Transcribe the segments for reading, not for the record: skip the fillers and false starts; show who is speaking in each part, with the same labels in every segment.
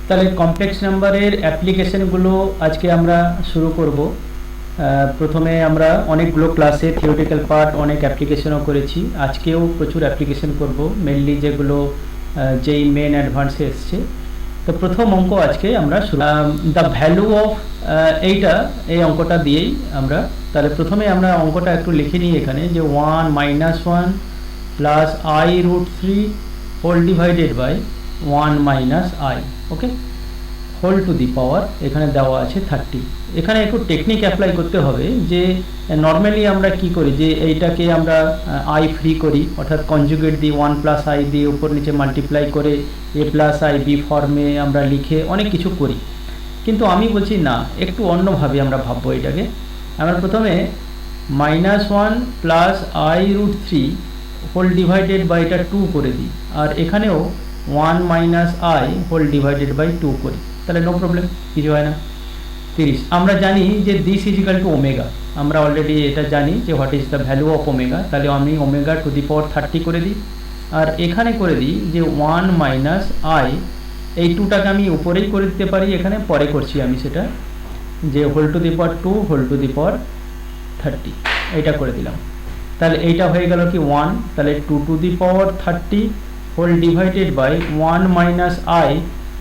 Speaker 1: তাহলে কমপ্লেক্স নাম্বারের অ্যাপ্লিকেশনগুলো আজকে আমরা শুরু করব। প্রথমে আমরা অনেকগুলো ক্লাসে থিওরিটিক্যাল পার্ট অনেক অ্যাপ্লিকেশনও করেছি, আজকেও প্রচুর অ্যাপ্লিকেশন করব, মেনলি যেগুলো যেই মেন অ্যাডভান্সে এসছে। তো প্রথম অঙ্ক আজকে আমরা দ্য ভ্যালু অফ এই অঙ্কটা দিয়েই আমরা, তাহলে প্রথমে আমরা অঙ্কটা একটু লিখে নিই এখানে, যে 1 - 1 plus i√3 whole divided by 1 - i, okay, whole to the power এখানে দেওয়া আছে 30। এখানে একটু টেকনিক অ্যাপ্লাই করতে হবে, যে নর্মালি আমরা কি করি, যে এইটাকে আমরা আই ফ্রি করি, অর্থাৎ কনজুগেট দিই 1 + i দিয়ে উপর নিচে মাল্টিপ্লাই করে a + i b ফর্মে আমরা লিখে অনেক কিছু করি। কিন্তু আমি বলছি না, একটু অন্যভাবে আমরা ভাববো এটাকে। আমরা প্রথমে -1 plus i√3 whole divided by এটা 2 করে দিই, আর এখানেও 1 - i হোল ডিভাইডেড বাই 2 করি, তাহলে নো প্রবলেম, কিছু হয় না। 30 আমরা জানি যে this is equal two omega, আমরা অলরেডি এটা জানি যে what is the value of omega, তাহলে আমি ওমেগা টু দি পাওয়ার 30 করে দিই, আর এখানে করে দিই যে 1 - i, এই 2টাকে আমি উপরেই করে দিতে পারি, এখানে পরে করছি আমি সেটা, যে whole to the power 2 whole to the power 30 এইটা করে দিলাম। তাহলে এইটা হয়ে গেল কি 1, তাহলে 2 to the power 30 whole divided by 1 - i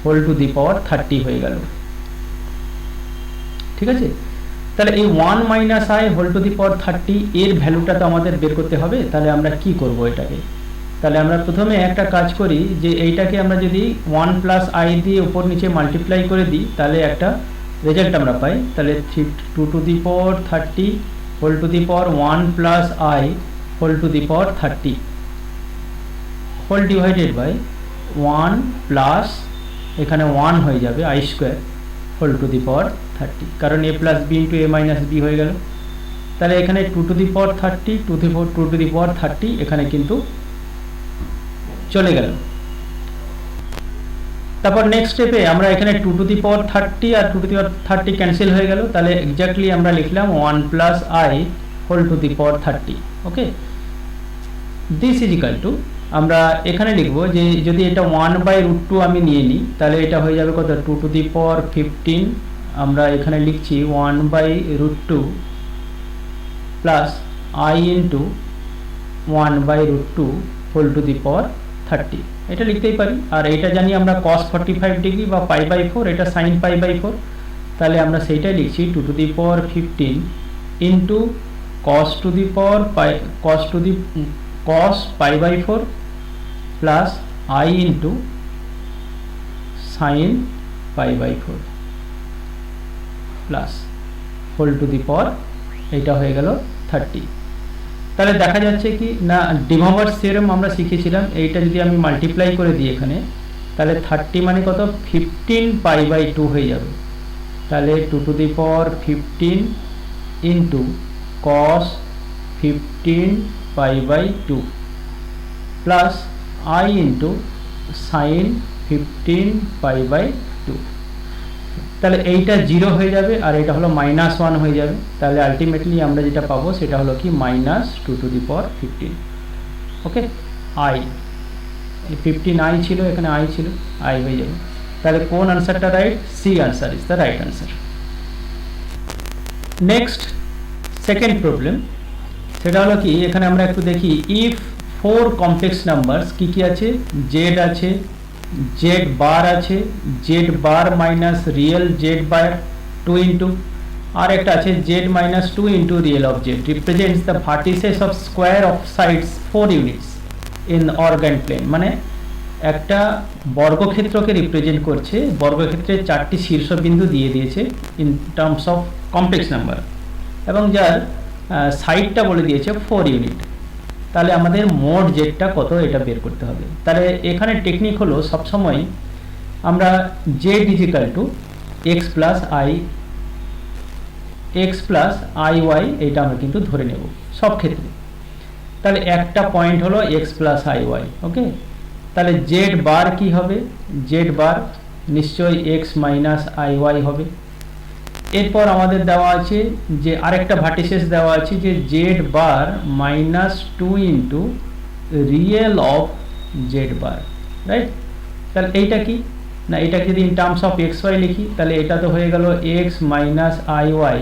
Speaker 1: whole to the power 30 হয়ে গেল, ঠিক আছে। তাহলে এই 1 - i whole to the power 30 এর ভ্যালুটা তো আমাদের বের করতে হবে, তাহলে আমরা কি করব এটাকে, তাহলে আমরা প্রথমে একটা কাজ করি, যে এইটাকে আমরা যদি 1 + i দিয়ে উপর নিচে মাল্টিপ্লাই করে দিই, তাহলে একটা রেজাল্ট আমরা পাই, তাহলে 2 to the power 30 whole to the power 1 + i whole to the power 30 whole divided by 1 plus এখানে 1 হয়ে যাবে i² whole to the power 30, কারণ a + b × a - b হয়ে গেল। তাহলে এখানে 2 to the power 30 2 to the power 30 এখানে কিন্তু চলে গেল। তারপর নেক্সট স্টেপে আমরা এখানে 2 টু দি পাওয়ার 30 আর 2 টু দি পাওয়ার 30 ক্যান্সেল হয়ে গেল, তাহলে এক্স্যাক্টলি আমরা লিখলাম 1 + i whole to the power 30, okay. This is equal to, আমরা এখানে লিখব যে যদি এটা 1/√2 আমি নিয়ে নিই, তাহলে এটা হয়ে যাবে কত, 2 টু দি পাওয়ার 15, আমরা এখানে লিখছি 1/√2 plus i × 1/√2 whole to the power 30, এটা লিখতেই পারি। আর এটা জানি আমরা cos 45 ডিগ্রি বা π/4, এটা sin π/4, তাহলে আমরা সেইটাই লিখছি 2 to the power 15 into cos π/4 plus i × sin π/4 plus whole to the power, এইটা হয়ে গেল 30। তাহলে দেখা যাচ্ছে কি না, ডি মভারস থিওরেম আমরা শিখেছিলাম, এইটা যদি আমি মাল্টিপ্লাই করে দিই এখানে, তাহলে 30 মানে কত, 15 π/2 হয়ে যাবে, তাহলে 2 to the power 15 into cos 15 π/2 plus i × sin 15 π/2, তাহলে এইটা 0 হয়ে যাবে আর এটা হলো -1 হয়ে যাবে, তাহলে আলটিমেটলি আমরা যেটা পাবো সেটা হলো কি -2 to the power 15, okay. i 15i ছিল, এখানে i ছিল, i হয়ে যাবে, তাহলে কোন আনসারটা right, C answer is the right answer. Next second problem, সেটা হলো কি, এখানে আমরা একটু দেখি, ইফ 4 কমপ্লেক্স নাম্বারস কি কি আছে, z আছে, z বার আছে, z bar minus real z bar 2 into, আর একটা আছে z - 2 into real of z represents the vertices of square of sides 4 units in Argand plane, মানে একটা বর্গক্ষেত্রকে রিপ্রেজেন্ট করছে, বর্গক্ষেত্রের 4টি শীর্ষবিন্দু দিয়ে দিয়েছে in terms of complex number, এবং যার সাইডটা বলে দিয়েছে 4 ইউনিট। তাহলে আমাদের মোট জেডটা কত এটা বের করতে হবে। তাহলে এখানে টেকনিক হলো, সবসময় আমরা Z is equal to x plus iy এইটা আমরা কিন্তু ধরে নেব সব ক্ষেত্রে। তাহলে একটা পয়েন্ট হলো এক্স প্লাস iy, ওকে। তাহলে জেড বার কি হবে, জেড বার নিশ্চয়ই এক্স মাইনাস iy হবে। এরপর আমাদের দেওয়া আছে যে আরেকটা ভার্টিসেস দেওয়া আছে যে z bar -2 into real of z bar, right. তাহলে এইটা কি, না এটাকে যদি in terms of x y লিখি তাহলে এটা তো হয়ে গেল x minus i y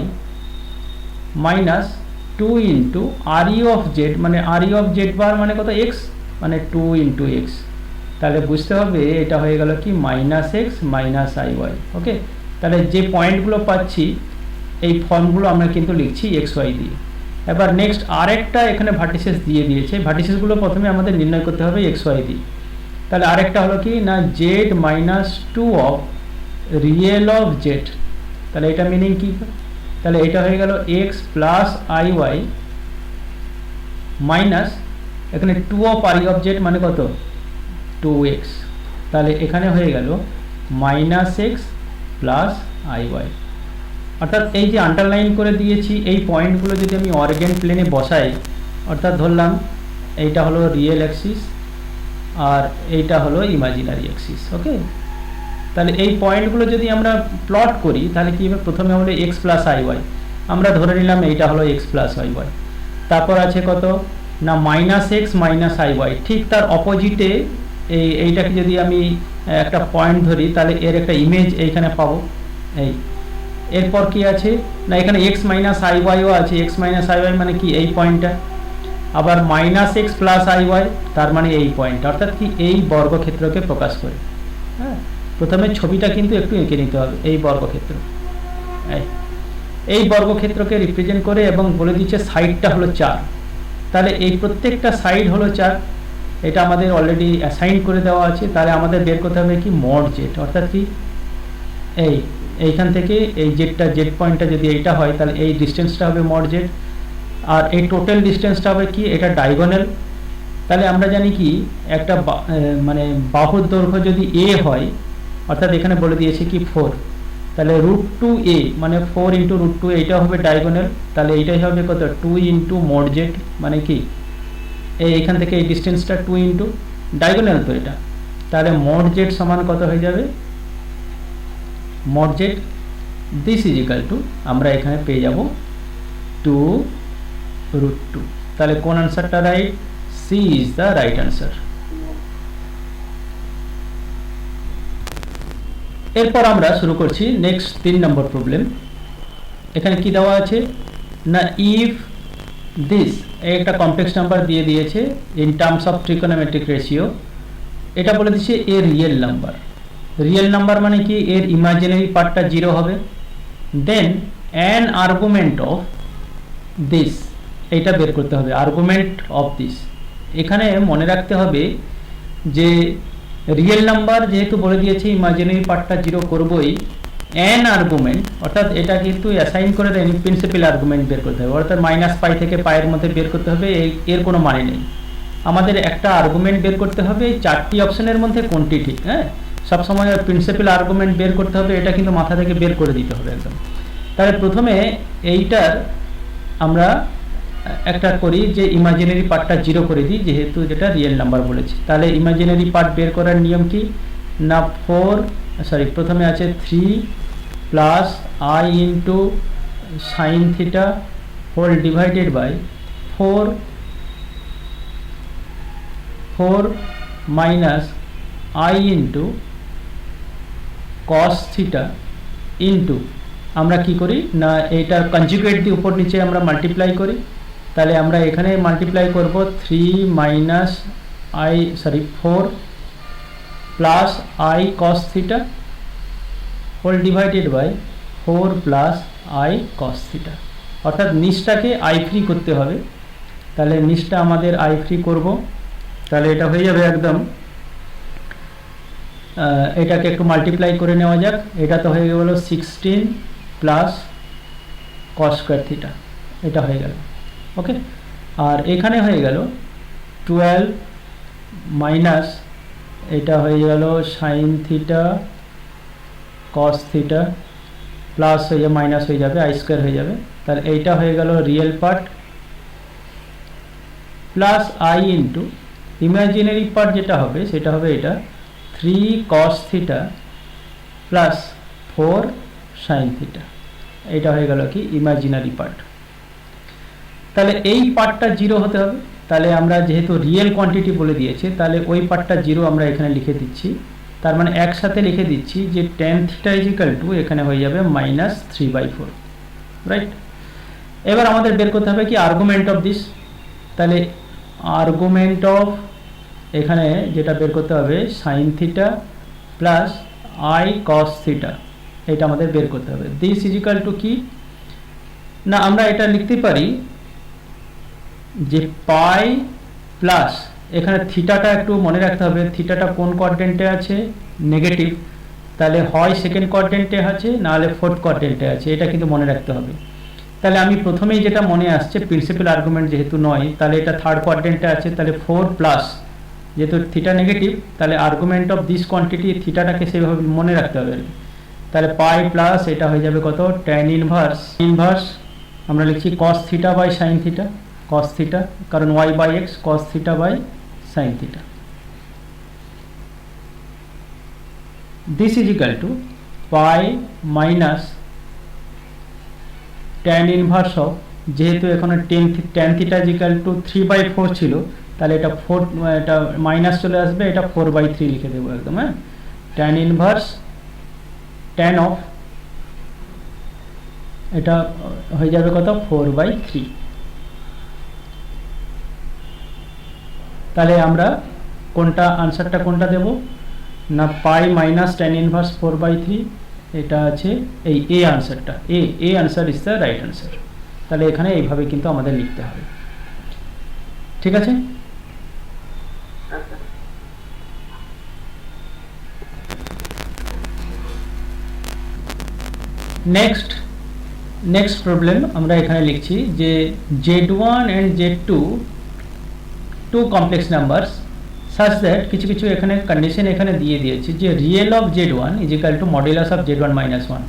Speaker 1: minus 2 into r u of z, মানে r u of z bar মানে কত এক্স, মানে 2 ইন্টু এক্স। তাহলে বুঝতে হবে এটা হয়ে গেল কি minus x minus i y. Okay, তাহলে যে পয়েন্টগুলো পাচ্ছি এই ফর্মগুলো আমরা কিন্তু লিখছি এক্স ওয়াই দিয়ে। এবার নেক্সট আরেকটা এখানে ভার্টিসেস দিয়ে দিয়েছে, ভার্টিসেসগুলো প্রথমে আমাদের নির্ণয় করতে হবে এক্স ওয়াই দিয়ে। তাহলে আরেকটা হলো কি না z minus 2 of real of z. তাহলে এটা মিনিং কি, তাহলে এটা হয়ে গেল x plus i y minus এখানে 2 অফ আর অফ জেড মানে কত 2x। তাহলে এখানে হয়ে গেল minus x plus i y. অর্থাৎ এই যে আন্ডারলাইন করে দিয়েছি এই পয়েন্টগুলো যদি আমি অরিজিন প্লেনে বসাই, অর্থাৎ ধরলাম এইটা হলো রিয়েল অ্যাক্সিস আর এইটা হলো ইমাজিনারি অ্যাক্সিস। ওকে, তাহলে এই পয়েন্টগুলো যদি আমরা প্লট করি তাহলে কি হবে, প্রথমে হলো এক্স প্লাস আই ওয়াই, আমরা ধরে নিলাম এইটা হলো এক্স প্লাস আই ওয়াই। তারপর আছে কত না minus x minus i y, ঠিক তার অপোজিটে এইটাকে যদি আমি একটা পয়েন্ট ধরি তাহলে এর একটা ইমেজ এইখানে পাবো। এই এরপর কি আছে না এখানে এক্স মাইনাস আই ওয়াইও আছে, এক্স মাইনাস আই ওয়াই মানে কি এই পয়েন্টটা, আবার minus x plus i y তার মানে এই পয়েন্ট, অর্থাৎ কি এই বর্গক্ষেত্রকে প্রকাশ করে। হ্যাঁ, প্রথমে ছবিটা কিন্তু একটু এঁকে নিতে হবে। এই বর্গক্ষেত্র, এই বর্গক্ষেত্রকে রিপ্রেজেন্ট করে এবং বলে দিচ্ছে সাইডটা হলো 4। তাহলে এই প্রত্যেকটা সাইড হলো 4, এটা আমাদের অলরেডি অ্যাসাইন করে দেওয়া আছে। তাহলে আমাদের বের করতে হবে কি মড জেড, অর্থাৎ কি এইখান থেকে এই জেডটা জেড পয়েন্টটা যদি এইটা হয় তাহলে এই ডিস্টেন্সটা হবে মড জেড, আর এই টোটাল ডিস্টেন্সটা হবে কি এটা ডায়াগোনাল। তাহলে আমরা জানি কি একটা মানে বাহুর দৈর্ঘ্য যদি এ হয়, অর্থাৎ এখানে বলে দিয়েছে কি 4, তাহলে √2a মানে 4 ইন্টু √2 এইটা হবে ডায়াগোনাল। তাহলে এইটাই হবে কত 2 ইন্টু মড জেড, মানে কি এইখান থেকে এই ডিস্টেন্সটা 2 ইন্টু ডায়াগোনাল তো এটা। তাহলে মড জেড সমান কত হয়ে যাবে, mod z this is equal to আমরা এখানে পেয়ে যাব 2√2। তাহলে কোন আনসারটা right, C is the right answer. এরপর আমরা শুরু করছি নেক্সট 3 নম্বর প্রবলেম। এখানে কি দেওয়া আছে না ইফ দিস একটা কমপ্লেক্স নাম্বার দিয়ে দিয়েছে in terms of trigonometric ratio, এটা বলে দিচ্ছে এ রিয়েল নাম্বার। রিয়েল নাম্বার মানে কি এর ইমাজিনারি পার্টটা 0 হবে, দেন অ্যান আর্গুমেন্ট অফ দিস, এইটা বের করতে হবে আর্গুমেন্ট অফ দিস। এখানে মনে রাখতে হবে যে রিয়েল নাম্বার যেহেতু বলে দিয়েছে ইমাজিনারি পার্টটা 0 করবই, অ্যান আর্গুমেন্ট অর্থাৎ এটা কিন্তু অ্যাসাইন করে দেয়নি, প্রিন্সিপাল আর্গুমেন্ট বের করতে হবে, অর্থাৎ -π থেকে π-এর মধ্যে বের করতে হবে। এর কোনো মানে নেই, আমাদের একটা আর্গুমেন্ট বের করতে হবে এই 4টি অপশনের মধ্যে কোনটি ঠিক। হ্যাঁ, সবসময় প্রিন্সিপাল আর্গুমেন্ট বের করতে হবে, এটা কিন্তু মাথা থেকে বের করে দিতে হবে একদম। তাহলে প্রথমে এইটার আমরা একটা করি যে ইমাজিনারি পার্টটা 0 করে দিই, যেহেতু যেটা রিয়েল নাম্বার বলেছি। তাহলে ইমাজিনারি পার্ট বের করার নিয়ম কি না প্রথমে আছে 3 plus i into sine theta whole divided by 4 minus i into cos theta into আমরা কি করি না এইটা কনজুগেট দিয়ে উপর নিচে আমরা মাল্টিপ্লাই করি। তাহলে আমরা এখানে মাল্টিপ্লাই করব 3 minus 4 plus i cos theta whole divided by 4 plus i cos theta, অর্থাৎ নিচটাকে আই ফ্রি করতে হবে। তাহলে নিচটা আমাদের আই ফ্রি করব, তাহলে এটা হয়ে যাবে একদম, এটাকে একটু মাল্টিপ্লাই করে নেওয়া যাক। এটা তো হয়ে গেল 16 প্লাস কস স্কোয়ার থিটা, এটা হয়ে গেল। ওকে, আর এখানে হয়ে গেল 12 মাইনাস এটা হয়ে গেল sine theta cos theta plus হয়ে যাবে মাইনাস হয়ে যাবে আই স্কোয়ার হয়ে যাবে। তাহলে এইটা হয়ে গেল real part plus i into imaginary part যেটা হবে সেটা হবে এটা 3 কস থিটা প্লাস 4 সাইন থিটা, এটা হয়ে গেল কি ইমাজিনারি পার্ট। তাহলে এই পার্টটা 0 হতে হবে। তাহলে আমরা যেহেতু রিয়েল কোয়ান্টিটি বলে দিয়েছে তাহলে ওই পার্টটা 0 আমরা এখানে লিখে দিচ্ছি তার মানে একসাথে লিখে দিচ্ছি যে tan থিটা ইজিক্যাল টু এখানে হয়ে যাবে -3/4, রাইট। এবার আমাদের বের করতে হবে কি আর্গুমেন্ট অফ দিস। তাহলে আর্গুমেন্ট অফ এখানে যেটা বের করতে হবে sin theta plus i cos theta, এটা আমাদের বের করতে হবে। দিস ইজিক্যাল টু কি না, আমরা এটা লিখতে পারি যে পাই প্লাস এখানে থিটাটা একটু মনে রাখতে হবে, থিটাটা কোন কোয়াড্রেন্টে আছে, নেগেটিভ, তাহলে হয় সেকেন্ড কোয়াড্রেন্টে আছে নাহলে ফোর্থ কোয়াড্রেন্টে আছে, এটা কিন্তু মনে রাখতে হবে। তাহলে আমি প্রথমেই যেটা মনে আসছে প্রিন্সিপাল আর্গুমেন্ট যেহেতু নয়, তাহলে এটা থার্ড কোয়াড্রেন্টে আছে, তাহলে 4 প্লাস যেহেতু থিটা নেগেটিভ, তাহলে আর্গুমেন্ট অফ দিস কোয়ান্টিটি থিটাটাকে সেভাবে মনে রাখতে হবে। তাহলে পাই প্লাস এটা হয়ে যাবে কত, tan ইনভার্স আমরা লিখছি cos theta by sin theta, cos theta কারণ y by x, cos theta by sin theta. This is equal to pi minus tan inverse of, যেহেতু এখানে tan theta is equal to 3/4 ছিল, তাহলে এটা 4, এটা minus চলে আসবে, এটা 4/3 লিখে দেবো একদম, হ্যাঁ। tan ইনভার্স tan অফ এটা হয়ে যাবে কত, 4/3। তাহলে আমরা কোনটা আনসারটা কোনটা দেব না, পাই মাইনাস tan ইনভার্স 4/3, এটা আছে এই এ আনসারটা, a answer is the right answer. তাহলে এখানে এইভাবে কিন্তু আমাদের লিখতে হবে, ঠিক আছে। নেক্সট প্রবলেম আমরা এখানে লিখছি যে z1 and z2 two complex numbers such that কিছু কিছু এখানে কন্ডিশন এখানে দিয়ে দিয়েছি যে real of z1 is equal to modulus of z1 minus 1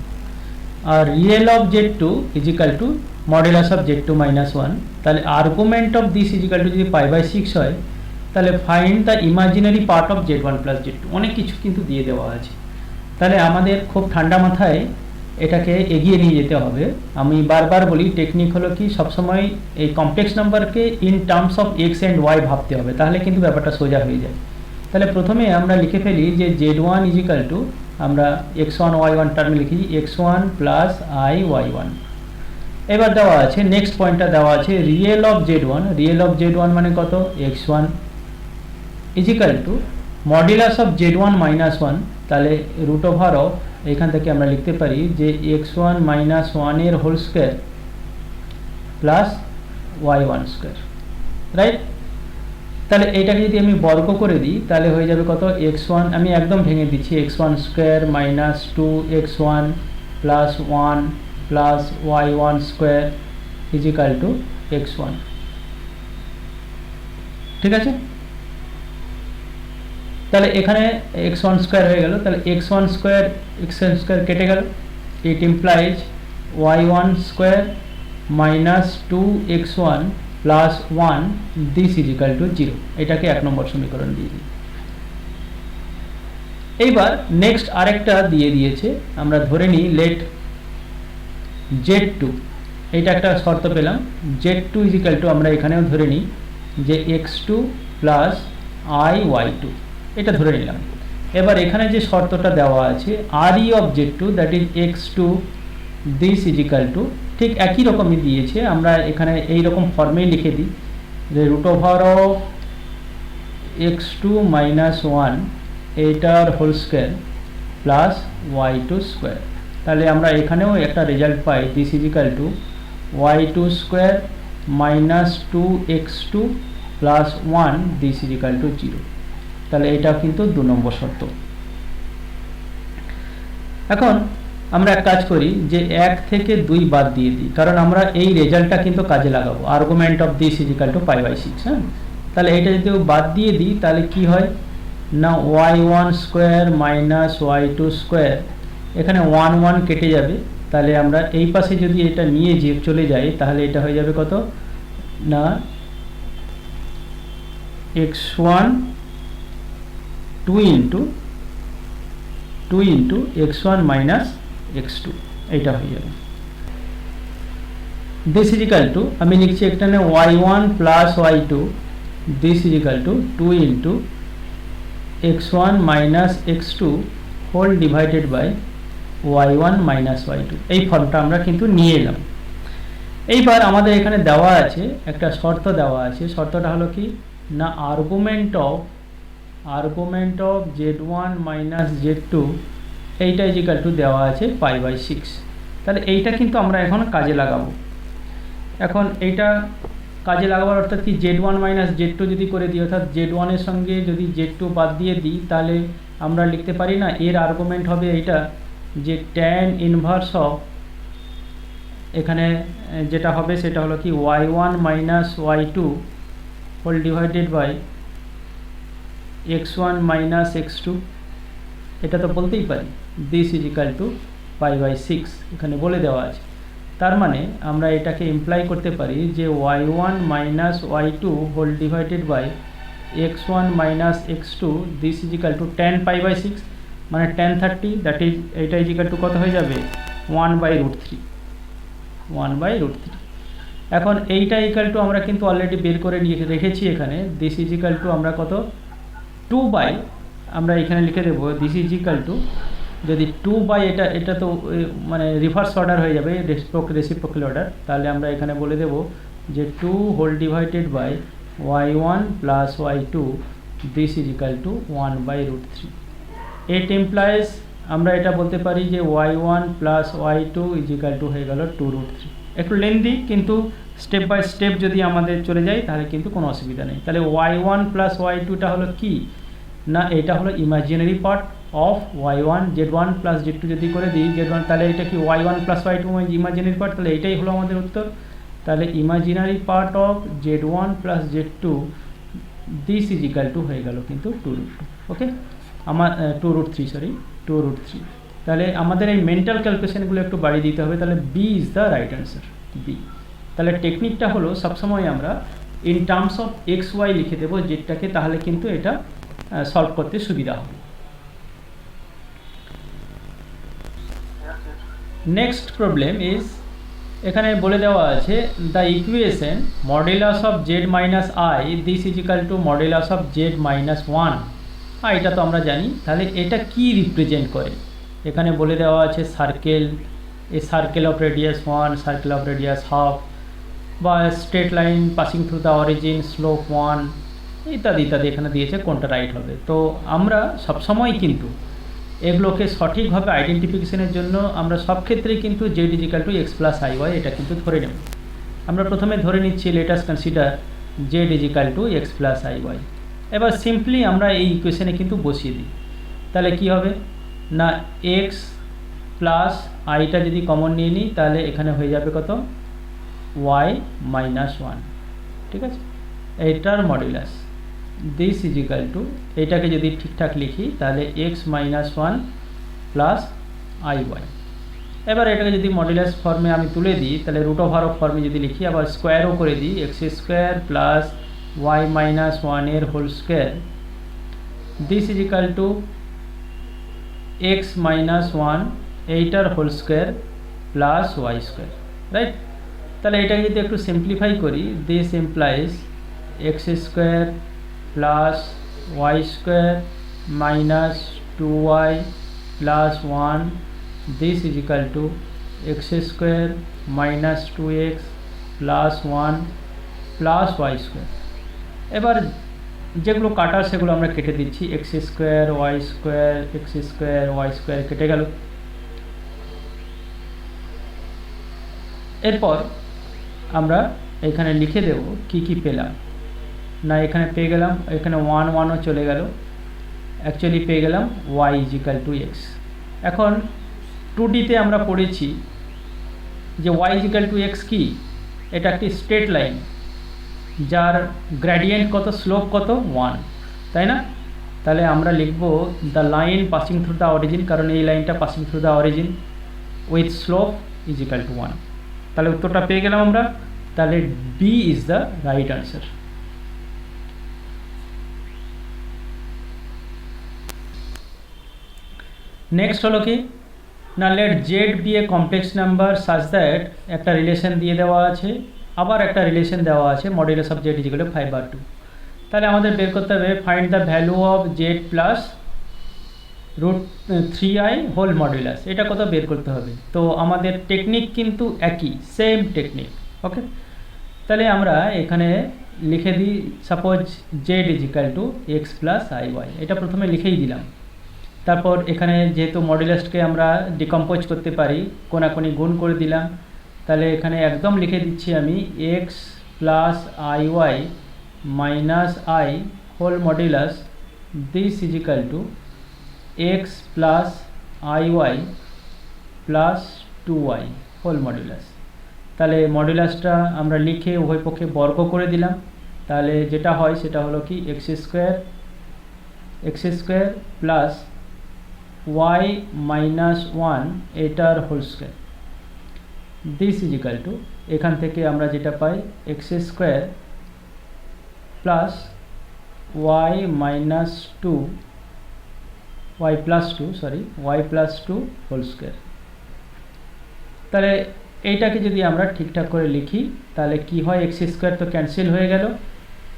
Speaker 1: আর real of z2 is equal to modulus of z2 minus 1। তাহলে argument of this is equal to যদি π/6 হয়, তাহলে find the imaginary part of z1 plus z2, অনেক কিছু কিন্তু দিয়ে দেওয়া আছে। তাহলে আমাদের খুব ঠান্ডা মাথায় এটাকে এগিয়ে নিয়ে যেতে হবে। আমি বারবার বলি টেকনিক হলো কি সবসময় এই কমপ্লেক্স নাম্বারকে in terms of x and y ভাবতে হবে, তাহলে কিন্তু ব্যাপারটা সোজা হয়ে যায়। তাহলে প্রথমে আমরা লিখে ফেলি যে z1 ইজ ইকুয়াল টু, আমরা x1 y1 টার্মে লিখেছি x1 প্লাস i y1। এবার দেওয়া আছে নেক্সট পয়েন্টটা দেওয়া আছে রিয়েল অফ z1 মানে কত, x1 is equal to modulus of z1 minus 1, তাহলে রুট ওভার অফ এখান থেকে আমরা লিখতে পারি যে x1 মাইনাস 1 এর whole square plus y1 square, right. তাহলে এইটাকে যদি আমি বর্গ করে দিই তাহলে হয়ে যাবে কত, x1, আমি একদম ভেঙে দিচ্ছি, x1 square minus 2x1 plus 1 plus y1 square is equal two x1, ঠিক আছে। তাহলে এখানে x1 স্কোয়ার হয়ে গেল, তাহলে x1 স্কোয়ার কেটে গেল, ইট implies y1 square minus 2x1 plus 1 this is equal two 0। এটাকে 1 নম্বর সমীকরণ দিয়ে দিই। এইবার নেক্সট আরেকটা দিয়ে দিয়েছে, আমরা ধরে নিই লেট z2, এটা একটা শর্ত পেলাম, z2 ইজ ইকুয়াল টু আমরা এখানেও ধরে নিই যে x2 প্লাস i y2, এটা ধরে নিলাম। এবার এখানে যে শর্তটা দেওয়া আছে ri of z2 that is x2 this is equal two, ঠিক একই রকমই দিয়েছে, আমরা এখানে এই রকম ফর্মেই লিখে দিই যে root over of x2 minus 1 এইটার whole square plus y2 square. তাহলে আমরা এখানেও একটা result pi, this is equal two y2 square minus 2x2 plus 1 this is equal two 0। তাহলে এটা কিন্তু 2 নম্বর শর্ত। এখন আমরা এক কাজ করি যে 1 থেকে 2 বাদ দিয়ে দিই, কারণ আমরা এই রেজাল্টটা কিন্তু কাজে লাগাবো, argument of this is equal to π/6, হ্যাঁ। তাহলে এটা যদি বাদ দিয়ে দিই তাহলে কি হয় না, y1 square minus y2 square, এখানে 1 1 কেটে যাবে, তাহলে আমরা এই পাশে যদি এটা নিয়ে চলে যাই তাহলে এটা হয়ে যাবে কত না, x1 2 into x1 minus x2, এইটা হয়ে যাবে। দিস ইজ ইকুয়াল টু, আমি লিখছি এখানে y1 plus y2, this is equal to 2 into x1 minus x2 whole divided by y1 minus y2, এই ফর্মটা আমরা কিন্তু নিয়ে এলাম। এইবার আমাদের এখানে দেওয়া আছে একটা শর্ত দেওয়া আছে, শর্তটা হলো কি না argument of z1 minus z2 এইটা ইজিক্যাল টু দেওয়া আছে π/6। তাহলে এইটা কিন্তু আমরা এখন কাজে লাগাবো। এখন এইটা কাজে লাগাবার অর্থাৎ কি z1 মাইনাস z2 যদি করে দিই, অর্থাৎ z1 এর সঙ্গে যদি z2 বাদ দিয়ে দিই, তাহলে আমরা লিখতে পারি না এর আর্গুমেন্ট হবে এইটা যে tan ইনভার্স অফ, এখানে যেটা হবে সেটা হলো কি y1 minus y2 whole divided by x1 minus x2, এটা তো বলতেই পারি দিস ইজ ইকাল টু π/6, এখানে বলে দেওয়া আছে। তার মানে আমরা এটাকে ইমপ্লাই করতে পারি যে y1 minus y2 whole divided by x1 minus x2 this is equal to tan π/6, মানে tan 30, দ্যাট ইজ এইটা ইজ ইকাল টু কত হয়ে যাবে 1/√3। এখন এইটা ইকাল টু আমরা কিন্তু অলরেডি বের করে নিয়ে রেখেছি এখানে, দিস ইজ ইকাল টু আমরা কত 2 আমরা এখানে লিখে দেবো দিস ইজ ইকাল টু, যদি 2 এটা তো মানে রিভার্স অর্ডার হয়ে যাবে, রেসিপ্রোকাল অর্ডার, তাহলে আমরা এখানে বলে দেব যে 2 whole divided by y1 plus y2 this is equal to 1/√3। It implies আমরা এটা বলতে পারি যে y1 plus y2 is equal two হয়ে গেল 2√3। একটু লেন্দি, কিন্তু স্টেপ বাই স্টেপ যদি আমাদের চলে যায় তাহলে কিন্তু কোনো অসুবিধা নেই। তাহলে y1 প্লাস y2টা হলো কি না এটা হলো imaginary part of y1, z1 plus z2 যদি করে দিই z1, তাহলে এটা কি y1 plus y2 imaginary part, তাহলে এটাই হলো আমাদের উত্তর। তাহলে imaginary part of z1 plus z2 this is equal two হয়ে গেল কিন্তু 2√2। ওকে, আমার 2√3। তাহলে আমাদের এই মেন্টাল ক্যালকুলেশনগুলো একটু বাড়িয়ে দিতে হবে। তাহলে B is the right answer, B. তাহলে টেকনিকটা হলো সবসময় আমরা in terms of x y লিখে দেবো যেটাকে, তাহলে কিন্তু এটা সলভ করতে সুবিধা হবে। নেক্সট প্রবলেম ইজ, এখানে বলে দেওয়া আছে the equation modulus of z minus I this is equal two modulus of z minus 1। এটা তো আমরা জানি, তাহলে এটা কি রিপ্রেজেন্ট করে? এখানে বলে দেওয়া আছে circle, a circle of radius 1, circle of radius half, বা straight line passing through the origin, slope 1, ইত্যাদি এখানে দিয়েছে, কোনটা রাইট হবে। তো আমরা সবসময় কিন্তু এগুলোকে সঠিকভাবে আইডেন্টিফিকেশনের জন্য আমরা সব ক্ষেত্রেই কিন্তু z is equal to x plus i y এটা কিন্তু ধরে নেব। আমরা প্রথমে ধরে নিচ্ছি let us consider z is equal to x plus i y. এবার সিম্পলি আমরা এই ইকুয়েশনে কিন্তু বসিয়ে দিই, তাহলে কি হবে না এক্স প্লাস আইটা যদি কমন নিয়ে নিই তাহলে এখানে হয়ে যাবে কত ওয়াই মাইনাস 1, ঠিক আছে, এইটার modulus this is equal to, এটাকে যদি ঠিকঠাক লিখি তাহলে x minus 1 plus i y. এবার এটাকে যদি মডুলাস ফর্মে আমি তুলে দিই তাহলে রুট ওভার অফ ফর্মে যদি লিখি, আবার স্কোয়ারও করে দিই, x square plus y minus 1 এর whole square this is equal to x minus 1 এইটার whole square plus y square, right. তাহলে এটাকে যদি একটু সিম্পলিফাই করি, this implies x square plus y square minus 2y plus 1 this is equal to x square minus 2x plus 1 plus y square. এবার যেগুলো কাটার সেগুলো আমরা কেটে দিচ্ছি, x square y square, x square y square কেটে গেল। এরপর আমরা এখানে লিখে দেব কি কি পেলাম না, এখানে পেয়ে গেলাম, এখানে 1ও চলে গেল, অ্যাকচুয়ালি পেয়ে গেলাম y is equal to x. এখন 2ডিতে আমরা পড়েছি যে y is equal to x কি, এটা একটি স্ট্রেট লাইন যার গ্রেডিয়েন্ট কত, স্লোপ কত 1, তাই না। তাহলে আমরা লিখব the line passing through the origin, কারণ এই লাইনটা passing through the origin with slope is equal to 1। তাহলে উত্তরটা পেয়ে গেলাম আমরা। তাহলে B is the right answer. Next হলো কি না late Z be a complex number such that, একটা রিলেশন দিয়ে দেওয়া আছে, আবার একটা রিলেশন দেওয়া আছে modulus of z is equal to 5/2। তাহলে আমাদের বের করতে হবে find the value of z plus root 3i whole modulus. এটা কত বের করতে হবে। তো আমাদের টেকনিক কিন্তু একই, সেম টেকনিক। ওকে, তাহলে আমরা এখানে লিখে দিই suppose z is equal to x plus i y, এটা প্রথমে লিখেই দিলাম। তারপর এখানে যেহেতু মডুলাসকে আমরা ডিকম্পোজ করতে পারি, কোনাকুনি গুণ করে দিলাম। তাহলে এখানে একদম লিখে দিচ্ছি আমি x plus i y minus i whole modulus this is equal to x plus i y plus 2y whole modulus. তাহলে মডুলাসটা আমরা লিখে উভয় পক্ষে বর্গ করে দিলাম। তাহলে যেটা হয় সেটা হলো কি x square plus y minus 1 এটার whole square this is equal to, এখান থেকে আমরা যেটা পাই x square plus y minus 2 y plus two whole square. তাহলে এইটাকে যদি আমরা ঠিকঠাক করে লিখি তাহলে কি হয়, এক্স স্কোয়ার তো ক্যান্সেল হয়ে গেল,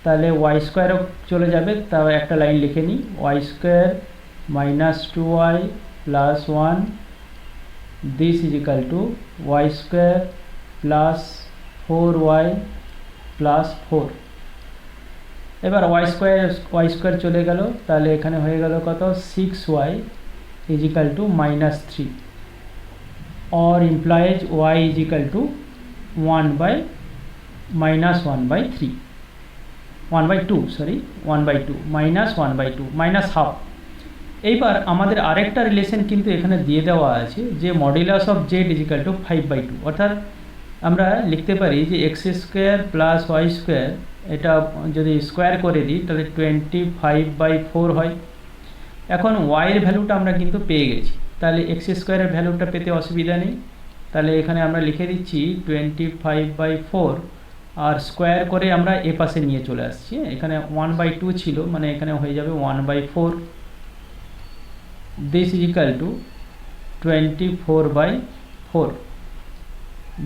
Speaker 1: তাহলে ওয়াই স্কোয়ারও চলে যাবে। তাও একটা লাইন লিখে নিই, y square minus 2y plus 1 this is equal to y square plus 4y plus 4। এবার ওয়াই স্কোয়ার চলে গেল, তাহলে এখানে হয়ে গেল কত 6y is equal to minus 3 or implies y is equal to 1 by minus 1 by 3 1 by 2 minus 1 by 2 minus half। এইবার আমাদের আরেকটা রিলেশন কিন্তু এখানে দিয়ে দেওয়া আছে যে modulus of z is equal to 5/2, অর্থাৎ আমরা লিখতে পারি যে x square plus y square, এটা যদি স্কোয়ার করে দিই তাহলে 25/4 হয়। এখন ওয়াইয়ের ভ্যালুটা আমরা কিন্তু পেয়ে গেছি, তাহলে এক্স স্কোয়ারের ভ্যালুটা পেতে অসুবিধা নেই। তাহলে এখানে আমরা লিখে দিচ্ছি 25/4 আর স্কোয়ার করে আমরা এ পাশে নিয়ে চলে আসছি। এখানে 1/2 ছিল, মানে এখানে হয়ে যাবে 1/4 this is equal to 24/4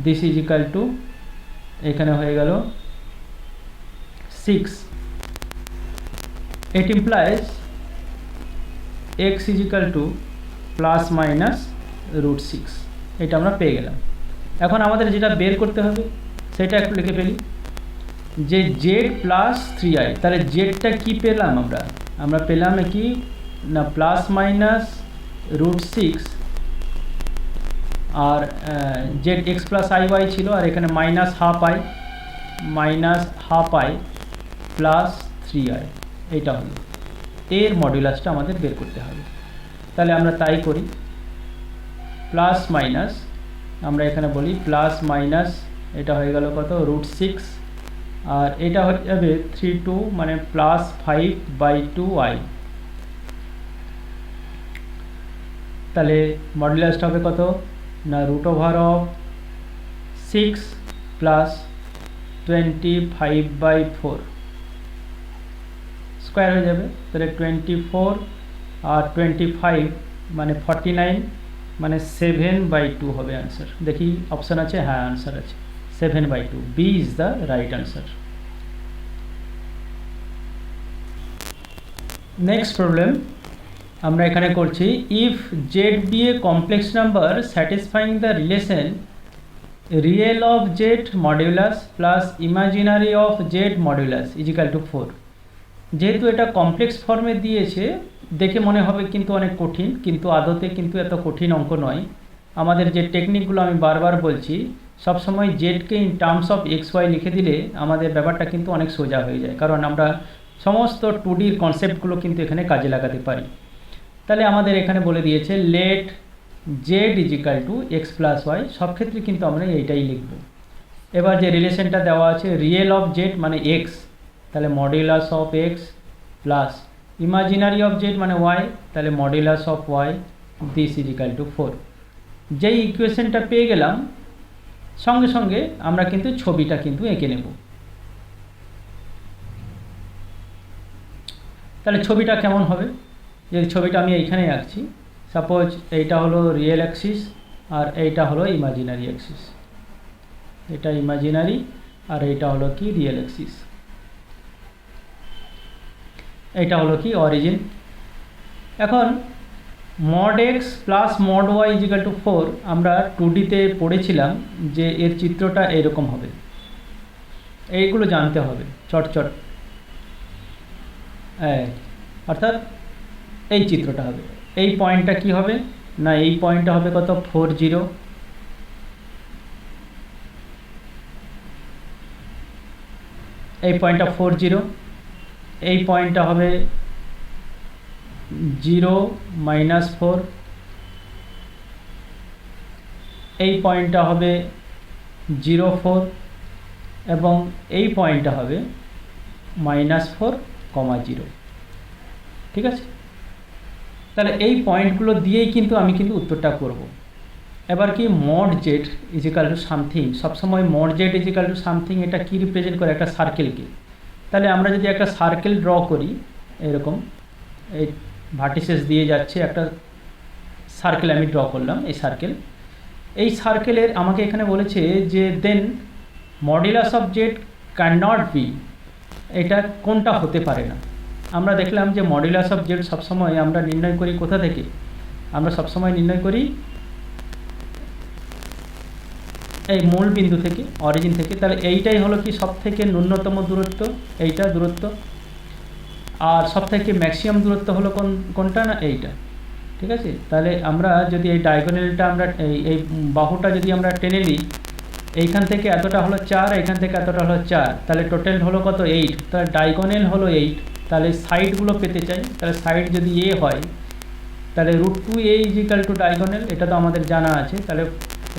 Speaker 1: this is equal to এখানে হয়ে গেল 6। It implies x is equal to plus minus root 6, এটা আমরা পেয়ে গেলাম। এখন আমাদের যেটা বের করতে হবে সেটা একটু লিখে ফেলি, যে জেড প্লাস 3i, তাহলে জেডটা কি পেলাম আমরা পেলাম কি না প্লাস মাইনাস রুট 6 আর z x plus i y ছিল, আর এখানে minus half I plus 3i, এইটা হলো এর মডুলাসটা আমাদের বের করতে হবে। তাহলে আমরা তাই করি, প্লাস মাইনাস আমরা এখানে বলি প্লাস মাইনাস, এটা হয়ে গেল কত রুট 6 আর এটা হয়ে যাবে 3/2 মানে প্লাস 5/2i। তাহলে মডুলাসটা হবে কত না root over of 6 plus 25/4 square হয়ে যাবে। তাহলে 24 আর 25 মানে 49 মানে 7/2 হবে আনসার। দেখি অপশান আছে, হ্যাঁ আনসার আছে 7/2, B is the right answer. Next problem আমরা এখানে করছি, if z be a complex number satisfying the relation real of z modulus plus imaginary of z modulus is equal to 4। যেহেতু এটা complex ফর্মে দিয়েছে, দেখে মনে হবে কিন্তু অনেক কঠিন, কিন্তু আদতে কিন্তু এত কঠিন অঙ্ক নয়। আমাদের যে টেকনিকগুলো আমি বারবার বলছি, সবসময় জেডকে in terms of x y লিখে দিলে আমাদের ব্যাপারটা কিন্তু অনেক সোজা হয়ে যায়, কারণ আমরা সমস্ত 2Dর কনসেপ্টগুলো কিন্তু এখানে কাজে লাগাতে পারি। তাহলে আমাদের এখানে বলে দিয়েছে let z is equal to x plus y, সব ক্ষেত্রে কিন্তু আমরা এইটাই লিখব। এবার যে রিলেশনটা দেওয়া আছে রিয়েল অফ জেড মানে এক্স, তাহলে modulus of x plus imaginary of z মানে ওয়াই, তাহলে modulus of why this is equal to 4। যেই ইকুয়েশনটা পেয়ে গেলাম সঙ্গে সঙ্গে আমরা কিন্তু ছবিটা কিন্তু এঁকে নেব। তাহলে ছবিটা কেমন হবে, যদি ছবিটা আমি এইখানে আঁকছি, সাপোজ এইটা হলো রিয়েল অ্যাক্সিস আর এইটা হলো ইমাজিনারি অ্যাক্সিস, এটা ইমাজিনারি আর এইটা হলো কি রিয়েল অ্যাক্সিস। এটা হলো কি অরিজিন। এখন mod x plus mod y is equal to 4 আমরা 2Dতে পড়েছিলাম যে এর চিত্রটা এরকম হবে, এইগুলো জানতে হবে চটচট। অর্থাৎ এই চিত্রটা হবে, এই পয়েন্টটা কি হবে না, এই পয়েন্টটা হবে কত 4 0, এই পয়েন্টটা 4 0, এই পয়েন্টটা হবে 0 -4, এই পয়েন্টটা হবে 0 4 এবং এই পয়েন্টটা হবে -4, 0। ঠিক আছে, তাহলে এই পয়েন্টগুলো দিয়েই কিন্তু আমি উত্তরটা করব। এবার কি mod z is equal to something, সবসময় mod z is equal to something এটা কি রিপ্রেজেন্ট করে, একটা সার্কেলকে। তাহলে আমরা যদি একটা সার্কেল ড্র করি এরকম, এই ভার্টিসেস দিয়ে যাচ্ছে একটা সার্কেল আমি ড্র করলাম, এই সার্কেলের আমাকে এখানে বলেছে যে then modulus of z can not be, এটা কোনটা হতে পারে না। আমরা দেখলাম যে মডুলাস অফ জেড সবসময় আমরা নির্ণয় করি কোথা থেকে, আমরা সবসময় নির্ণয় করি এই মূল বিন্দু থেকে, অরিজিন থেকে। তাহলে এইটাই হলো কি সব থেকে ন্যূনতম দূরত্ব, এইটা দূরত্ব, আর সব থেকে ম্যাক্সিমাম দূরত্ব হলো কোনটা না এইটা। ঠিক আছে, তাহলে আমরা যদি এই ডায়াগোনালটা আমরা এই বাহুটা যদি আমরা টেনে নিই, এইখান থেকে এতটা হলো 4, এইখান থেকে এতটা হলো 4, তাহলে টোটাল হলো কত 8। তাহলে ডায়াগোনাল হলো 8, তাহলে সাইডগুলো পেতে চাই, তাহলে সাইড যদি এ হয় তাহলে √2a ইজিক্যাল টু ডায়াগোনাল, এটা তো আমাদের জানা আছে। তাহলে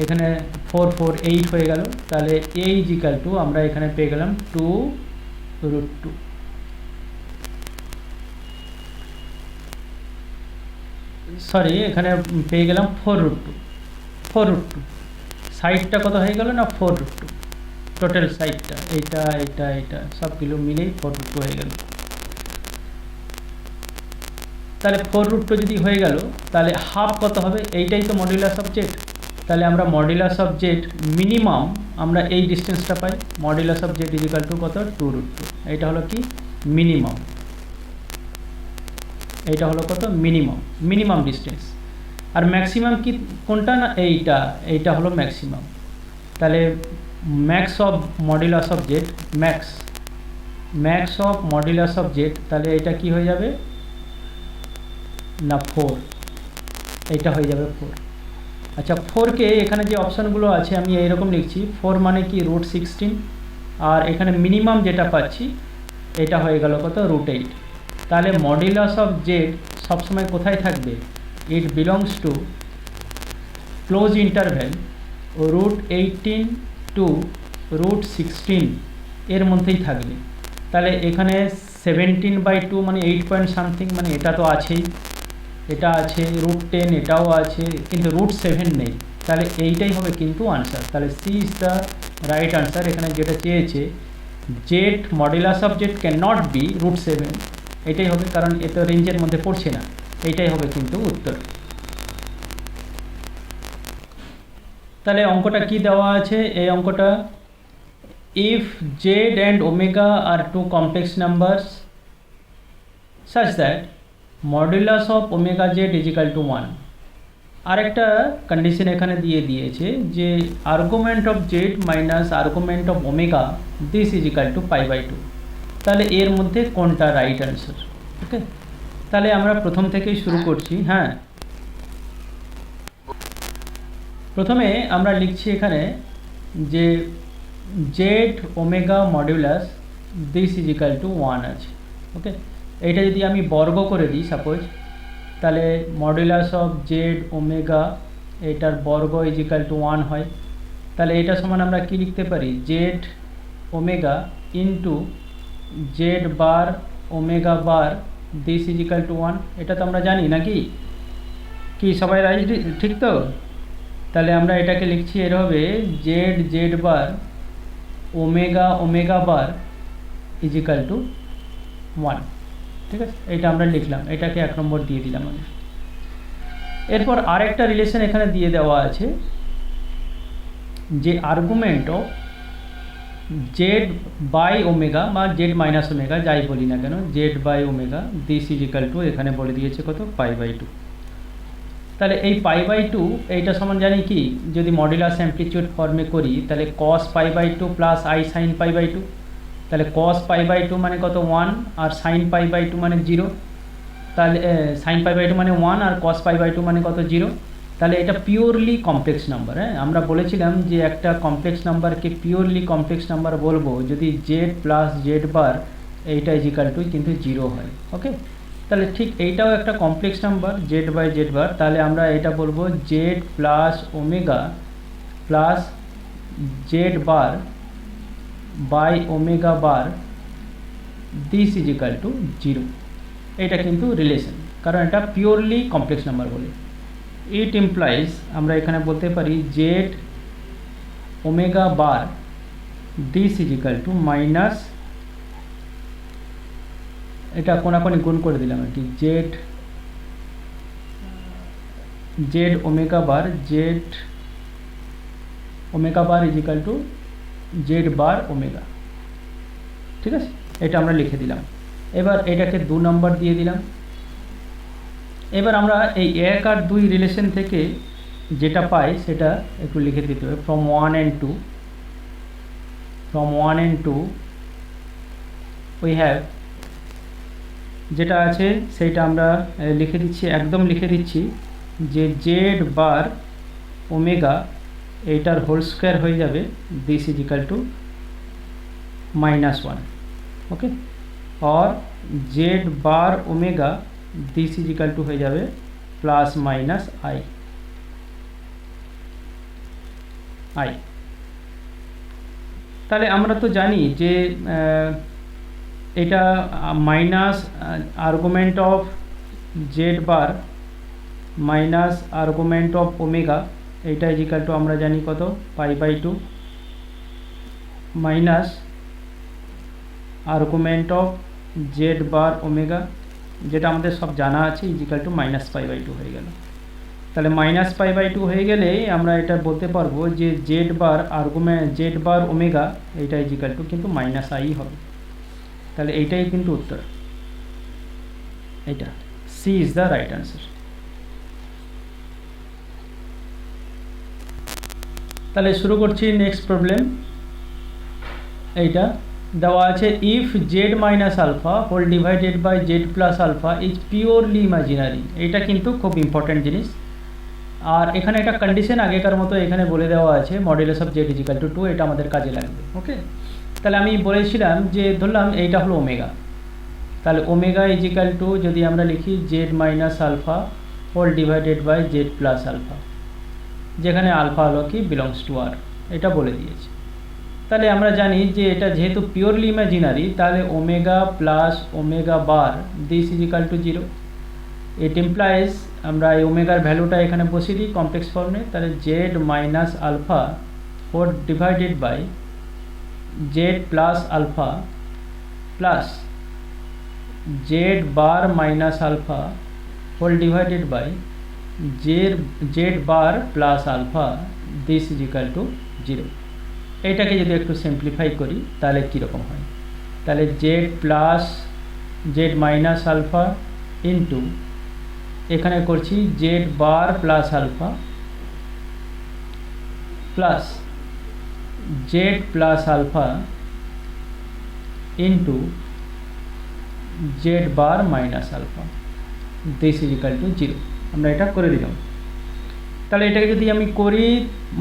Speaker 1: এখানে 4 4 8 হয়ে গেল, তাহলে a ইজিক্যাল টু আমরা এখানে পেয়ে গেলাম 2√2। সরি, এখানে পেয়ে গেলাম 4√2, সাইডটা কত হয়ে গেল না 4√2, টোটাল সাইডটা এইটা এটা এটা সবগুলো মিলেই 4√2 হয়ে গেল। তাহলে 4√2 যদি হয়ে গেল তাহলে হাফ কত হবে, এইটাই তো মডুলাস অফ জেড। তাহলে আমরা মডুলাস অফ জেড মিনিমাম আমরা এই ডিস্টেন্সটা পাই, modulus of z is equal to কত 2√2, এইটা হলো কি মিনিমাম, এইটা হলো কত মিনিমাম ডিস্টেন্স। আর ম্যাক্সিমাম কি কোনটা না এইটা হলো ম্যাক্সিমাম। তাহলে max of modulus of Z, max of modulus of z, তাহলে এটা কি হয়ে যাবে না 4, এইটা হয়ে যাবে 4। আচ্ছা, 4কে এখানে যে অপশানগুলো আছে আমি এইরকম লিখছি, 4 মানে কি √16, আর এখানে মিনিমাম যেটা পাচ্ছি এটা হয়ে গেল কত √8। তাহলে মডুলাস অফ জেড সবসময় কোথায় থাকবে, it belongs to close interval √18 to √16 এর মধ্যেই থাকবে। তাহলে এখানে 17/2 মানে 8 পয়েন্ট সামথিং, মানে এটা তো আছেই, এটা আছে √10, এটাও আছে, কিন্তু √7 নেই। তাহলে এইটাই হবে কিন্তু আনসার। তাহলে C is the right answer. এখানে যেটা চেয়েছে z modulus of z can not be √7, এটাই হবে, কারণ এ তো রেঞ্জের মধ্যে পড়ছে না, এইটাই হবে কিন্তু উত্তর। তাহলে অঙ্কটা কি দেওয়া আছে, এই অঙ্কটা if z and omega are two complex numbers such that modulus of omega z is equal to 1। আরেকটা কন্ডিশন এখানে দিয়ে দিয়েছে যে argument of z minus argument of omega this is equal to π/2। তাহলে এর মধ্যে কোনটা রাইট অ্যান্সার। ওকে, তাহলে আমরা প্রথম থেকেই শুরু করছি। হ্যাঁ, প্রথমে আমরা লিখছি এখানে যে z omega modulus this is equal to 1 আছে। ওকে, এইটা যদি আমি বর্গ করে দিই সাপোজ, তাহলে মডুলাস অফ জেড ওমেগা এটার বর্গ ইজিক্যাল টু 1 হয়। তাহলে এটা সমান আমরা কি লিখতে পারি, z omega into z bar omega bar this is equal to 1। এটা তো আমরা জানি নাকি, কি সবাই রাইট, ঠিক তো? তাহলে আমরা এটাকে লিখছি এভাবে, Z bar omega bar is equal to 1। ঠিক আছে, এটা আমরা লিখলাম, এটাকে 1 নম্বর দিয়ে দিলাম আমি। এরপর আরেকটা রিলেশন এখানে দিয়ে দেওয়া আছে যে argument of z by omega বা জেড মাইনাস ওমেগা যাই বলি না কেন, z by omega this is equal to, এখানে বলে দিয়েছে কত, পাই বাই টু। তাহলে এই পাই বাই টু এইটা সমান জানি কি, যদি মডুলাস অ্যামপ্লিটিউড ফর্মে করি তাহলে cos pi by two plus i sine pi by two. তাহলে কস পাই বাই টু মানে কত, 1, আর সাইন পাই বাই টু মানে 0। তাহলে সাইন পাই বাই টু মানে 1 আর কস পাই বাই টু মানে কত, 0। তাহলে এটা পিওরলি কমপ্লেক্স নাম্বার। হ্যাঁ, আমরা বলেছিলাম যে একটা কমপ্লেক্স নাম্বারকে পিওরলি কমপ্লেক্স নাম্বার বলবো যদি জেড প্লাস জেড বার এইটা ইজ ইকাল টু কিন্তু 0 হয়। ওকে, তাহলে ঠিক এইটাও একটা complex number z by z bar. তাহলে আমরা এটা বলবো z plus omega plus z bar by omega bar this is equal to 0। এটা কিন্তু রিলেশন, কারণ এটা পিওরলি কমপ্লেক্স নাম্বার বলে। ইট ইমপ্লাইজ, আমরা এখানে বলতে পারি z omega bar this is equal to minus, এটা কোনাকোনি গুণ করে দিলাম আর কি, Z omega bar is equal to Z bar omega. ঠিক আছে, এটা আমরা লিখে দিলাম। এবার এটাকে 2 নম্বর দিয়ে দিলাম। এবার আমরা এই 1 আর 2 রিলেশন থেকে যেটা পাই সেটা একটু লিখে দিতে হবে। ফ্রম 1 and 2 উই হ্যাভ, যেটা আছে সেইটা আমরা লিখে দিচ্ছি, একদম লিখে দিচ্ছি যে জেড বার ওমেগা এইটার হোল স্কোয়ার হয়ে যাবে দিস ইজ ইকাল টু -1। ওকে, और Z bar omega this is equal two হয়ে যাবে প্লাস মাইনাস আই। তাহলে আমরা তো জানি যে এটা minus argument of z bar minus argument of omega, এইটা ইজ ইকাল টু আমরা জানি কত, pi by two minus argument of z bar omega, যেটা আমাদের সব জানা আছে, is equal to minus pi by two হয়ে গেল। তাহলে মাইনাস পাই বাই টু হয়ে গেলে আমরা এটা বলতে পারবো যে জেড বার ওমেগা এইটা ইজ ইকাল টু কিন্তু মাইনাস আই হবে। তাহলে এইটাই কিন্তু উত্তর, এটা C is the right answer. তাহলে শুরু করছি নেক্সট প্রবলেম। এইটা দেওয়া আছে if z minus alpha whole divided by z plus alpha is purely imaginary. এটা কিন্তু খুব ইম্পর্ট্যান্ট জিনিস। আর এখানে একটা কন্ডিশন আগেকার মতো এখানে বলে দেওয়া আছে modulus of z is equal to 2, এটা আমাদের কাজে লাগবে। ওকে, তাহলে আমি বলেছিলাম যে ধরলাম এইটা হলো ওমেগা, তাহলে ওমেগা ইজ ইকাল টু যদি আমরা লিখি z minus alpha whole divided by z plus alpha, যেখানে আলফা হলো কি বিলংস টু আর, এটা বলে দিয়েছে। তাহলে আমরা জানি যে এটা যেহেতু পিওরলি ইমাজিনারি, তাহলে omega plus omega bar this is equal to 0। It implies, আমরা এই ওমেগার ভ্যালুটা এখানে বসিয়ে দিই কমপ্লেক্স ফর্মে, তাহলে z minus alpha whole divided by z plus alpha plus z bar minus alpha whole divided by z bar plus alpha this is equal to 0। এইটাকে যদি একটু সিম্পলিফাই করি তাহলে কীরকম হয়, তাহলে জেড মাইনাস আলফা ইন্টু এখানে করছি z bar plus alpha plus z plus alpha into z bar minus alpha this is equal to 0। আমরা এটা করে দিলাম। তাহলে এটাকে যদি আমি করি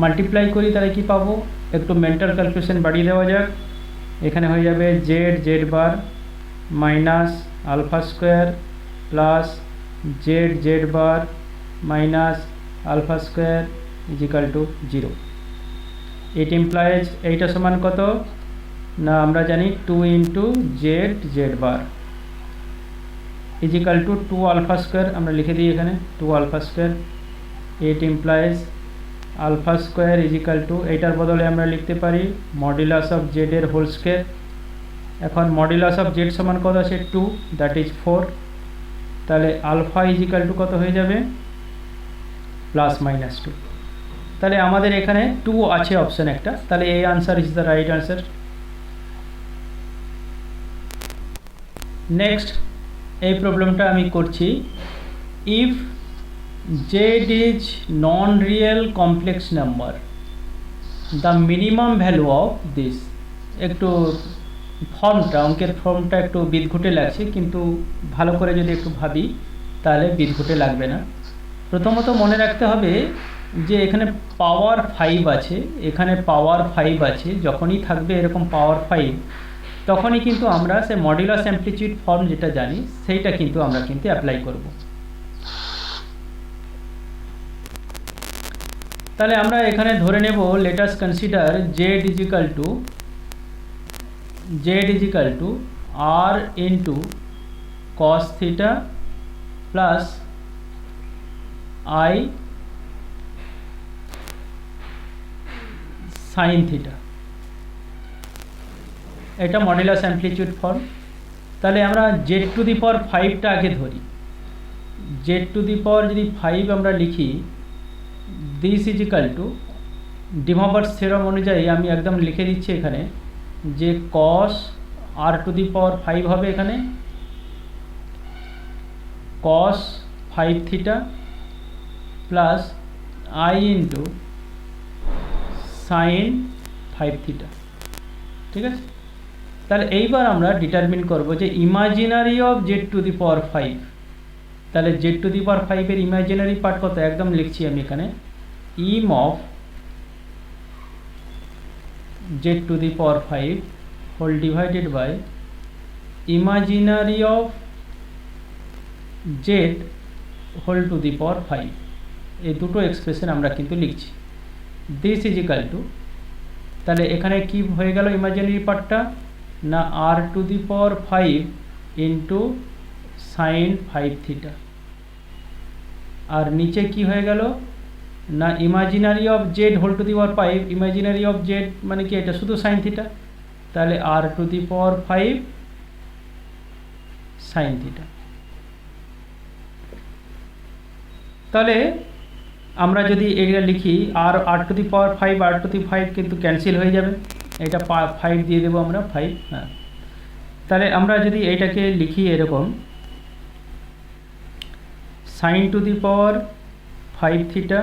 Speaker 1: মাল্টিপ্লাই করি তাহলে কি পাবো, একটু মেন্টাল ক্যালকুলেশন বাড়িয়ে দেওয়া যাক। এখানে হয়ে যাবে z bar minus alpha square plus z bar minus alpha square is equal to 0। It implies এইটা সমান কত না, আমরা জানি 2 into z bar is equal to 2 alpha square, আমরা লিখে দিই এখানে 2 alpha square. It implies alpha square is equal to, এইটার বদলে আমরা লিখতে পারি মডুলাস অফ জেড এর হোল স্কোয়ার। এখন মডুলাস অফ জেড সমান কত আছে 2, দ্যাট ইজ 4। তাহলে আলফা ইজ ইকাল টু কত হয়ে যাবে প্লাস মাইনাস 2। তাহলে আমাদের এখানে 2 আছে অপশান একটা, তাহলে এই answer is the right answer. Next এই প্রবলেমটা আমি করছি, if Z is non real complex number the minimum value of this. একটু ফর্মটা, অঙ্কের ফর্মটা একটু বিদঘুটে লাগছে, কিন্তু ভালো করে যদি একটু ভাবি তাহলে বিদঘুটে লাগবে না। প্রথমত মনে রাখতে হবে যে এখানে পাওয়ার 5 আছে, এখানে পাওয়ার 5 আছে। যখনই থাকবে এরকম পাওয়ার 5 তখনই কিন্তু আমরা সে মডুলাস অ্যামপ্লিটিউড ফর্ম যেটা জানি সেইটা কিন্তু আমরা কিন্তু অ্যাপ্লাই করব। তাহলে আমরা এখানে ধরে নেব, let us consider z is equal to r into cos theta plus i sine theta. এটা মডুলাস অ্যামপ্লিটিউড ফর্ম। তাহলে আমরা জেড টু দি পাওয়ার 5টা আগে ধরি। জেড টু দি পাওয়ার যদি 5 আমরা লিখি, this is equal to De Moivre's theorem অনুযায়ী আমি একদম লিখে দিচ্ছি এখানে যে কস আর টু দি পাওয়ার 5 হবে এখানে cos 5 theta plus i into sine 5 theta. ঠিক আছে, তাহলে এইবার আমরা ডিটারমিন করব যে imaginary of z to the power 5। তাহলে জেড টু দি পাওয়ার 5 এর ইমাজিনারি পার্ট কত, একদম লিখছি আমি এখানে im of z to the power 5 whole divided by imaginary of z whole to the power 5। এই দুটো এক্সপ্রেশন আমরা কিন্তু লিখছি। দিস ইজ ইকাল টু, তাহলে এখানে কি হয়ে গেল ইমাজিনারি পার্টটা, না r to the power 5 into sine 5 theta, আর নিচে কি হয়ে গেল না imaginary of z whole to the power 5, imaginary of z মানে কি, এটা শুধু সাইন থিটা, তাহলে r to the power 5 sine theta. তাহলে আমরা যদি এটা লিখি আর to the power 5, R to দি 5 কিন্তু ক্যান্সেল হয়ে যাবে, এটা 5 দিয়ে দেবো আমরা 5। হ্যাঁ, তাহলে আমরা যদি এটাকে লিখি এরকম sine to the power 5 theta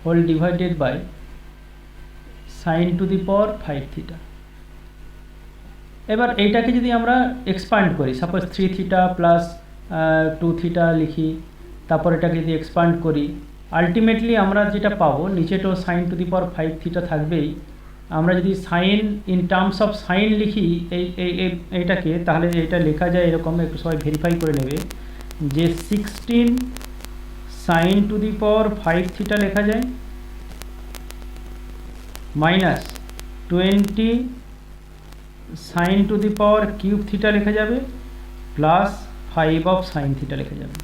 Speaker 1: whole divided by sine to the power 5 theta. এবার এইটাকে যদি আমরা এক্সপান্ড করি, সাপোজ 3 থিটা প্লাস 2 থিটা লিখি, তারপর এটাকে যদি এক্সপান্ড করি, আলটিমেটলি আমরা যেটা পাবো, নিচেটাও sine to the power 5 theta থাকবেই। আমরা যদি sine in terms of sine লিখি এইটাকে, তাহলে এটা লেখা যায় এরকম, একটু সবাই ভেরিফাই করে নেবে যে 16 sine to the power 5 theta লেখা যায় minus 20 sine to the power cube theta লেখা যাবে প্লাস 5 অফ সাইন থিটা লেখা যাবে।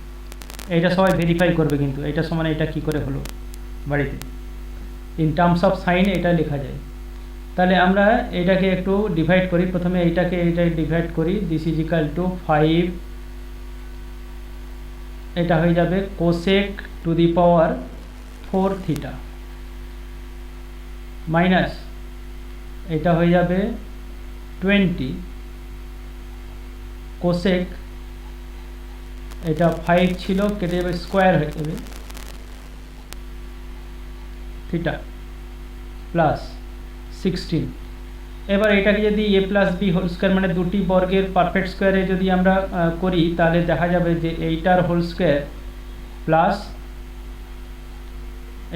Speaker 1: এটা সবাই ভেরিফাই করবে, কিন্তু এটা সমান এটা কি করে হলো বাড়িতে, ইন টার্মস অফ সাইন এটা লেখা যায়। তাহলে আমরা এটাকে একটু ডিভাইড করি, প্রথমে এইটাকে ডিভাইড করি, দিস ইজ ইকাল টু 5, এটা হয়ে যাবে cosec two the power 4 theta minus এটা হয়ে যাবে 20 কোসেক, এটা 5 ছিল কেটে যাবে স্কোয়ার হয়ে যাবে থিটা প্লাস 16। এবার এটাকে যদি এ প্লাস বি হোল স্কোয়ার মানে দুটি বর্গের পারফেক্ট স্কোয়ারে যদি আমরা করি, তাহলে দেখা যাবে যে এইটার হোল স্কোয়ার প্লাস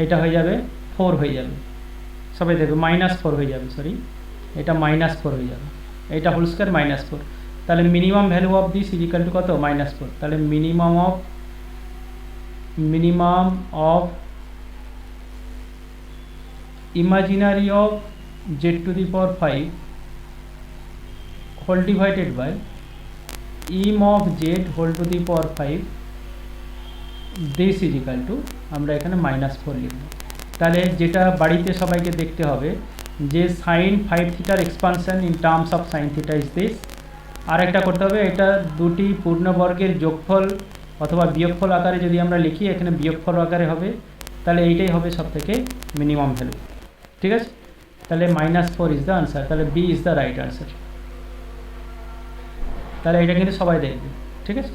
Speaker 1: এটা হয়ে যাবে 4 হয়ে যাবে, সবাই দেখবে -4 হয়ে যাবে, সরি এটা -4 হয়ে যাবে, এটা হোল স্কোয়ার -4। তাহলে minimum value of this is equal to কত, -4। তাহলে minimum of imaginary of z to the power 5 whole divided by im of z whole to the power 5 this is equal to, আমরা এখানে -4 লিখব। তাহলে যেটা বাড়িতে সবাইকে দেখতে হবে যে সাইন 5 থিটার expansion in terms of sine theta is this. আর একটা করতে হবে, এটা দুটি পূর্ণবর্গের যোগফল অথবা বিয়োগফল আকারে যদি আমরা লিখি, এখানে বিয়োগফল আকারে হবে, তাহলে এইটাই হবে সব থেকে মিনিমাম ভ্যালু। ঠিক আছে, তাহলে -4 ইজ দ্য আনসার, তাহলে B is the right answer. তাহলে এটা কিন্তু সবাই দেখবে, ঠিক আছে।